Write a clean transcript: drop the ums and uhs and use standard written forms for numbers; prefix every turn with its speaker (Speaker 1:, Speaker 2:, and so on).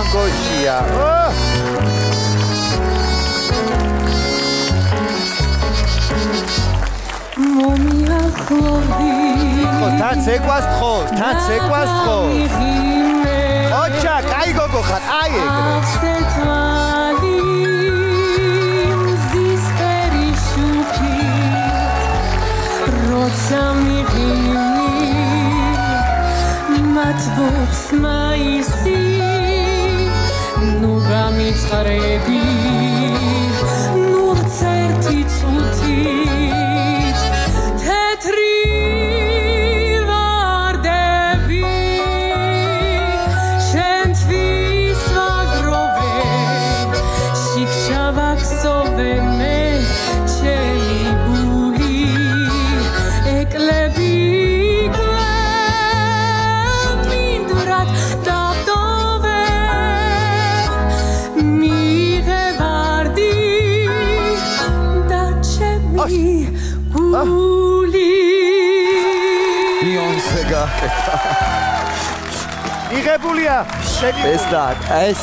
Speaker 1: მანგოშია. თან ცეკვასთხო, თან ცეკვასთხო. ოჩა, კაი გოგო ხარ, აი ეგრე.
Speaker 2: მათბობს მაისი ნუ გამიწყრები ნუ ერთი წუთით თეთრი ვარდები შენთვის ვაგროვე შიქჩა ვაქსოვე მე ჩემი გული ეკლები
Speaker 1: იღებულია შენი
Speaker 3: ეს